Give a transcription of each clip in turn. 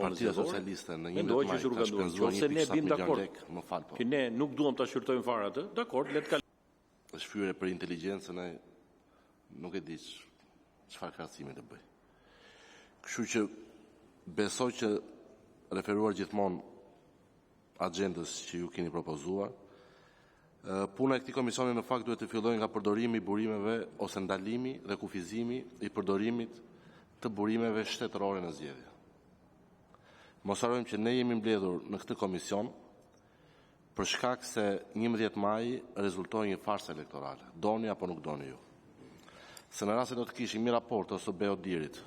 Partia Socialiste në 11 Mendoj që maj është rruga ka duhet. shpenzuar Nëse ne 1,7 bim milion dakord lek, më fal po. që ne nuk duam ta shqyrtojmë fare atë, dakord, le të kalojmë. Është fyre për inteligjencën e nuk e di çfarë krahasimi të bëj. Kështu që besoj që referuar gjithmonë agjendës që ju keni propozuar, puna e këtij komisioni në fakt duhet të fillojë nga përdorimi i burimeve ose ndalimi dhe kufizimi i përdorimit të burimeve shtetërore në zgjedhje. Mos harrojmë që ne jemi mbledhur në këtë komision për shkak se 11 maj rezultoi një farsë elektorale, doni apo nuk doni ju. Se në rast se do të kishim një raport ose BE-Odirit,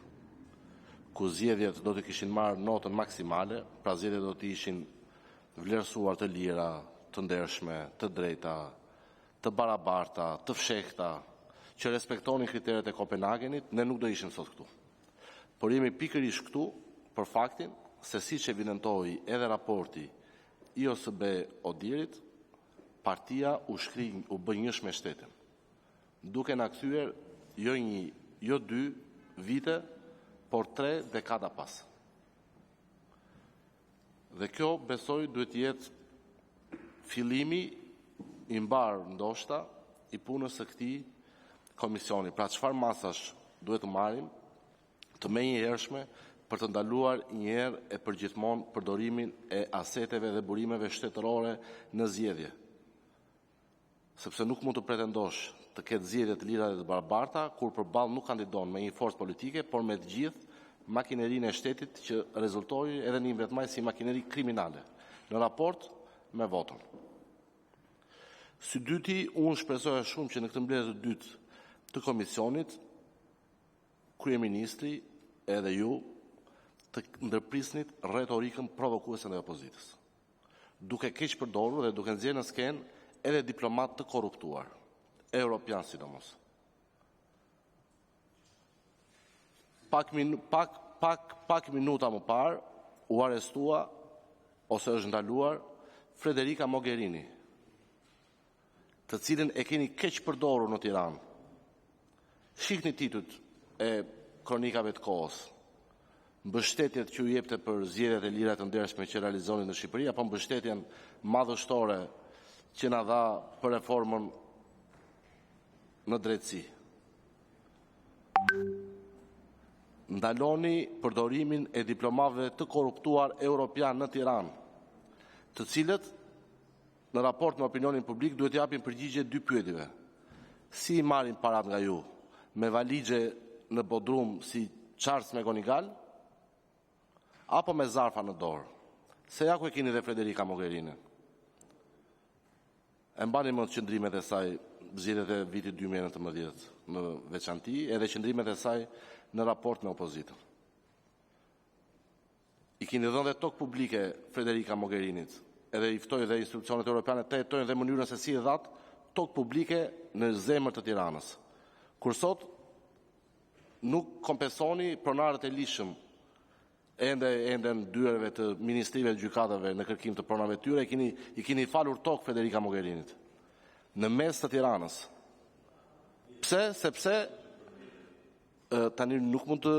ku zgjedhjet do të kishin marrë notën maksimale, pra zgjedhjet do të ishin vlerësuar të lira, të ndershme, të drejta, të barabarta, të fshehta, që respektonin kriteret e Kopenhagenit, ne nuk do ishim sot këtu. Por jemi pikërisht këtu për faktin se siç evidentoi edhe raporti IOSB-Odirit, partia u bë njësh me shtetin, duke na kthyer jo 1, jo 2 vite, por 3 dekada pas. Dhe kjo besoj duhet jetë fillimi i mbar ndoshta i punës së këtij komisioni. Pra çfarë masash duhet të marrim të menjëhershme për të ndaluar një herë e përgjithmonë përdorimin e aseteve dhe burimeve shtetërore në zgjedhje. Sepse nuk mund të pretendosh të ketë zgjedhje të lira dhe të barabarta kur përballë nuk kandidon me një forcë politike, por me të gjithë makinerinë e shtetit që rezultoi edhe në 11 maj si makineri kriminale, në raport me votën. Së dyti, unë shpresoja shumë që në këtë mbledhje të dytë të komisionit, kryeministri edhe ju të ndërprisnit retorikën provokuese ndaj opozitës, duke keq përdorur dhe duke nxjerrë në skenë edhe diplomat të korruptuar, europian sidomos. Pak minuta më parë u arrestua ose është ndaluar Federica Mogherini, të cilën e keni keq përdorur në Tiranë. Shikni titujt e kronikave të kohës. Mbështetjet që u jepte për zgjedhjet e lira të ndershme që realizonin në Shqipëri, apo mbështetjen madhështore që na dha për reformën në drejtësi. Ndaloni përdorimin e diplomave të korruptuar europian në Tiranë, të cilët në raport me opinionin publik duhet japin përgjigje 2 pyetjeve. Si i marrin parat nga ju? Me valixhe në Bodrum si Charles McGonigal apo me zarfa në dorë? Se ja ku e keni dhe Federica Mogherini. E mbani mend qëndrimet e saj zgjedhjet e vitit 2019 në veçanti, edhe qëndrimet e saj në raport me opozitën. I keni dhënë dhe tokë publike Federica Mogherinit, edhe i ftoi dhe institucionet europiane të jetojnë dhe mënyrën se si e dhat tokë publike në zemër të Tiranës. Kur sot nuk kompensoni pronarët e lishëm ende në dyerve të ministrive të gjykatave në kërkim të pronave të tyre, i keni falur tokë Federica Mogherinit në mes të Tiranës. Pse? Sepse tani nuk mund të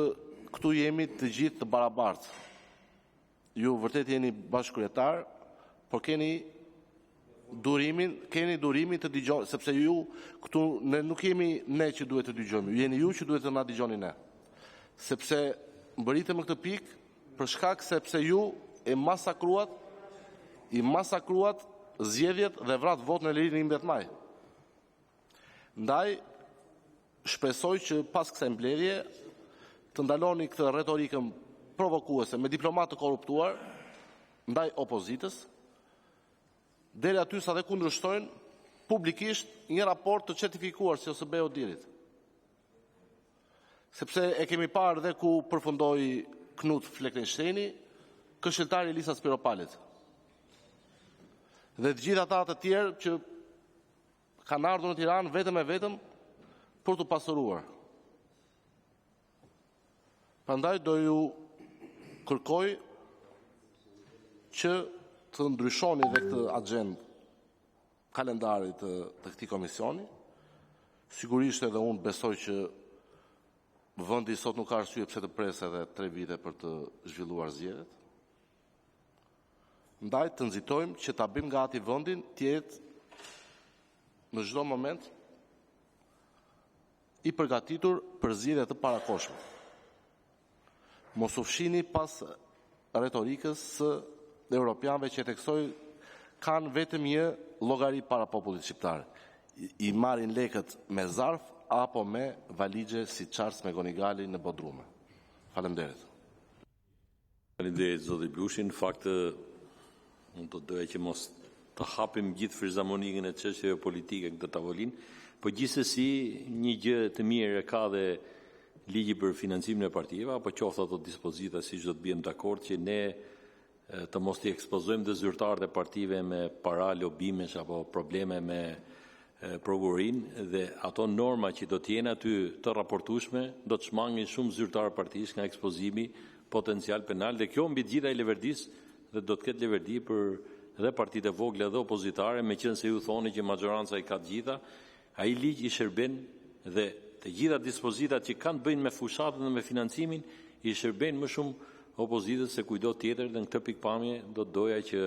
këtu jemi të gjithë të barabartë. Ju vërtet jeni bashkëkryetar, por keni durimin të dëgjoni, sepse ju këtu ne nuk jemi ne që duhet të dëgjojmë, jeni ju që duhet të na dëgjoni ne. Sepse mbërritëm në këtë pikë për shkak sepse ju i masakruat zgjedhjet dhe vrat votën e lirisë në 11 maj. Ndaj shpresoj që pas kësaj mbledhje të ndaloni këtë retorikën provokuese me diplomat të korruptuar ndaj opozitës, deri aty sa dhe kundërshtojnë publikisht një raport të certifikuar si IOSB-Odirit. Sepse e kemi parë dhe ku përfundoi Knut Fleckensteini, këshilltari i Lisas Piropalit. Dhe të gjithë ata të tjerë që kanë ardhur në Tiranë vetëm e vetëm për të pasuruar. Prandaj do ju kërkoj që të ndryshoni dhe këtë agjendë kalendarit të këtij komisioni. Sigurisht edhe unë besoj që vendi sot nuk ka arsye pse të presë edhe 3 vite për të zhvilluar zgjedhjet. Ndaj të nxitojmë që ta bëjmë gati vendin të jetë në çdo moment i përgatitur për zgjedhje të parakohshme. Mos u fshini pas retorikës së europianëve që theksoj kanë vetëm një llogari para popullit shqiptar. I marrin lekët me zarf apo me valixhe si Charles Megonigali në Bodrum. Faleminderit. Faleminderit zoti Blushi, në fakt unë do doja që mos të hapim gjithë frizamonikën e çështjeve politike në këtë tavolinë, por gjithsesi një gjë të mirë ka dhe ligji për financimin e partive, apo qoftë ato dispozita siç do të bien dakord që ne të mos t'i ekspozojmë dhe zyrtarët e partive me para, lobimesh apo probleme me prokurorin, dhe ato norma që do t'jenë aty të raportueshme do të shmangin shumë zyrtarë partisë nga ekspozimi potencial penal, dhe kjo mbi gjitha i leverdis dhe do të ketë leverdi për dhe partitë e vogla dhe opozitare, meqense ju thoni që majoranca i ka të gjitha, ai ligj i shërben dhe të gjitha dispozitat që kanë të bëjnë me fushatën dhe me financimin i shërben më shumë opozitës se kujdo tjetër, dhe në këtë pikpamje do të doja që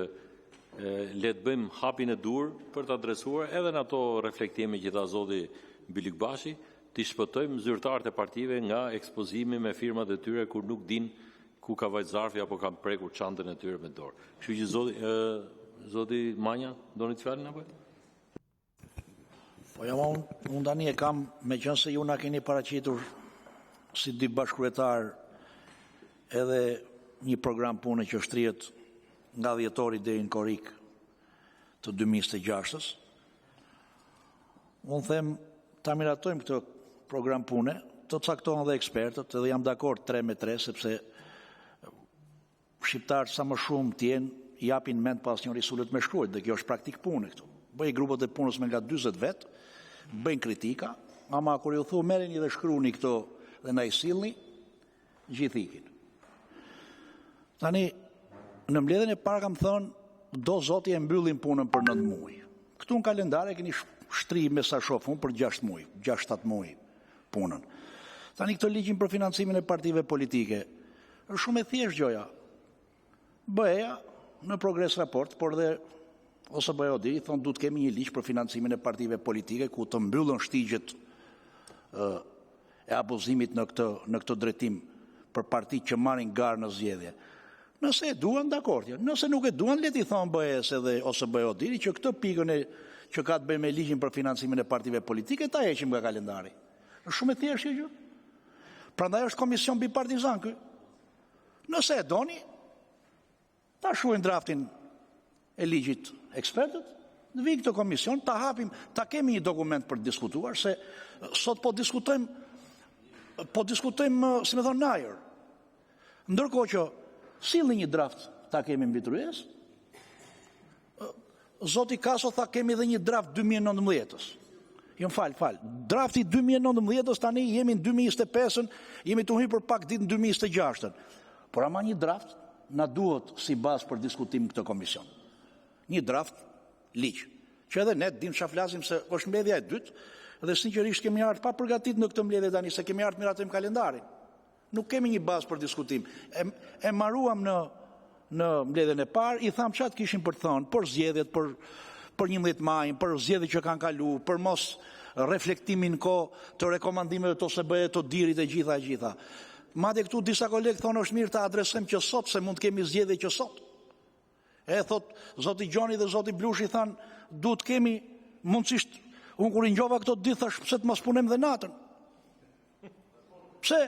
le të bëjmë hapin e dur për të adresuar edhe në ato reflektime që tha zoti Bylikbashi, të shpëtojmë zyrtarët e partive nga ekspozimi me firmat e tyre kur nuk din ku ka vajt zarfi apo ka prekur çantën e tyre me dorë. Kështu që zoti Manja, doni të fjalën apo? Po jam unë tani e kam, meqense ju na keni paraqitur si dy bashkëkryetar edhe një program pune që shtrihet nga dhjetori deri në korrik të 2026-s. Unë them ta miratojmë këtë program pune, të caktohen dhe ekspertët, edhe jam dakord 3-3, sepse shqiptarët sa më shumë t'jenë, japin mend pas një risulet me shkruajt, dhe kjo është praktik pune këtu. Bëj grupët e punës me nga 40 vetë, bëjnë kritika, ama kur ju thu merreni dhe shkruani këto dhe na i sillni, gjithë ikin. Tani, në mbledhjen e parë kam thënë, do zoti e mbyllin punën për 9 muaj. Këtu në kalendar e keni shtri me sa shoh unë për 6 muaj, 6-7 muaj punën. Tani këtë ligjin për financimin e partive politike, është shumë e thjeshtë gjoja. Bëheja në progres raport, por dhe ose bëjo diri, thonë du të kemi një ligj për financimin e partive politike, ku të mbyllën shtigjet e abuzimit në këtë drejtim për partit që marrin garë në zgjedhje. Nëse e duan, dakord. Nëse nuk e duan, le t'i thonë BE-s ose bëjo diri që këtë pikën që ka të bëjë me ligjin për financimin e partive politike, ta heqim nga kalendari. Është shumë e thjeshtë gjë. Prandaj është komision bipartizan ky. Nëse e doni, ta shuajnë draftin e ligjit ekspertët, në vijë këtë komision, ta hapim, ta kemi një dokument për të diskutuar, se sot po diskutojmë, si me thonë, në ajër. Ndërkohë që sillni një draft, ta kemi mbi tryezë. Zoti Kaso tha kemi edhe një draft 2019-s. Jo, fal. Drafti 2019-s tani jemi në 2025-ën, jemi të hyrë për pak ditë në 2026-ën. Por ama një draft na duhet si bazë për diskutim këtë komision. Një draft ligj. Që edhe ne dim çfarë flasim, se është mbledhja e dytë dhe sinqerisht kemi ardhur pa përgatitur në këtë mbledhje tani, se kemi ardhur miratojmë kalendarin. Nuk kemi një bazë për diskutim. E maruam në mbledhjen e parë, i tham çfarë kishin për të thënë, për zgjedhjet, për 11 majin, për zgjedhjet që kanë kaluar, për mos reflektimin kohë të rekomandimeve të OSBE, të dirit e gjitha. Madje këtu disa kolegë thonë është mirë ta adresojmë që sot, se mund të kemi zgjedhje që sot. E thot zoti Gjoni dhe zoti Blushi thanë, duhet kemi mundësisht, unë kur i ngjova këto ditë thash pse të mos punojmë dhe natën. Pse?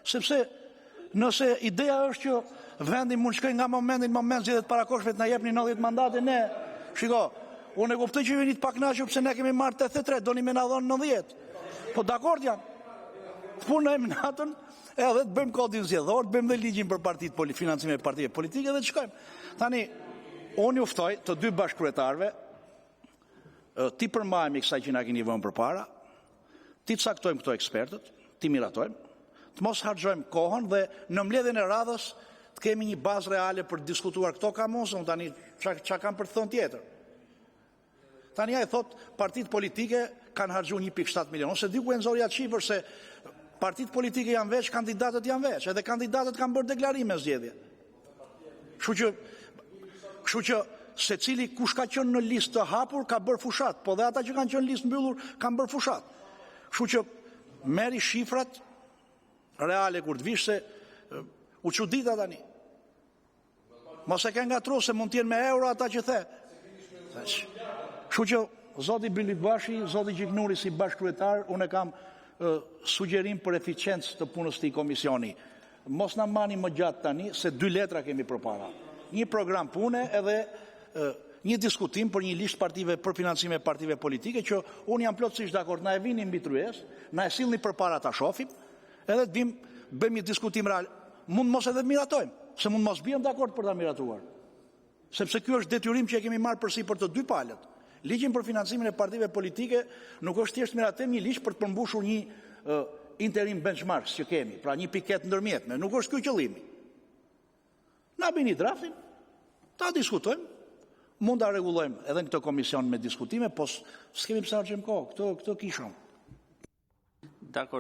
Sepse nëse ideja është që vendi mund shkoj nga momentin në moment zgjedhjet parakohshme të na jepni 90 mandate, ne, shiko, unë e kuptoj që jeni të pakënaqur pse ne kemi marrë 83, doni me na dhënë 90. Po dakord jam. Punojmë natën, edhe të bëjmë kodin zgjedhor, të bëjmë dhe ligjin për partitë financimin e partive politike dhe të shkojmë. Tani, unë ju ftoj të dy bashkëkryetarëve, ti përmbajemi kësaj që na keni vënë përpara, ti caktojmë këto ekspertët, ti miratojmë, të mos harxojmë kohën dhe në mbledhjen e radhës të kemi një bazë reale për të diskutuar këto kamosun, tani çka kanë për të thënë tjetër. Tani ai thot partitë politike kanë harxuar 1.7 milion, ose di ku e nxori atë shifër, se partitë politike janë veç, kandidatët janë veç, edhe kandidatët kanë bërë deklarime zgjedhje. Kështu që secili kush ka qenë në listë të hapur ka bërë fushat, po dhe ata që kanë qenë në listë mbyllur kanë bërë fushat. Kështu që merri shifrat reale kur të vish se u çudita tani. Mos e ke ngatruar se mund të jenë me euro ata që the. Kështu që zoti Bilit Bashi, zoti Gjiknuri si bashkëkryetar, unë kam sugjerim për eficiencë të punës të komisioni. Mos na mani më gjatë tani se 2 letra kemi përpara. Një program pune edhe një diskutim për një listë partive për financime partive politike që unë jam plotësisht dakord, na e vini mbi tryezë, na e sillni përpara ta shohim, edhe të bëjmë një diskutim real. Mund mos edhe miratojmë, se mund mos bëjmë dakord për ta miratuar. Sepse ky është detyrim që e kemi marrë përsipër të 2 palët. Ligjin për financimin e partive politike nuk është thjesht miratim një ligj për të përmbushur një interim benchmarks që kemi, pra një piket ndërmjetme, nuk është ky qëllimi. Na bëni draftin, ta diskutojmë, mund ta rregullojmë edhe në këtë komision me diskutime, po s'kemi pse argjëm kohë, këto kishëm. Dakor,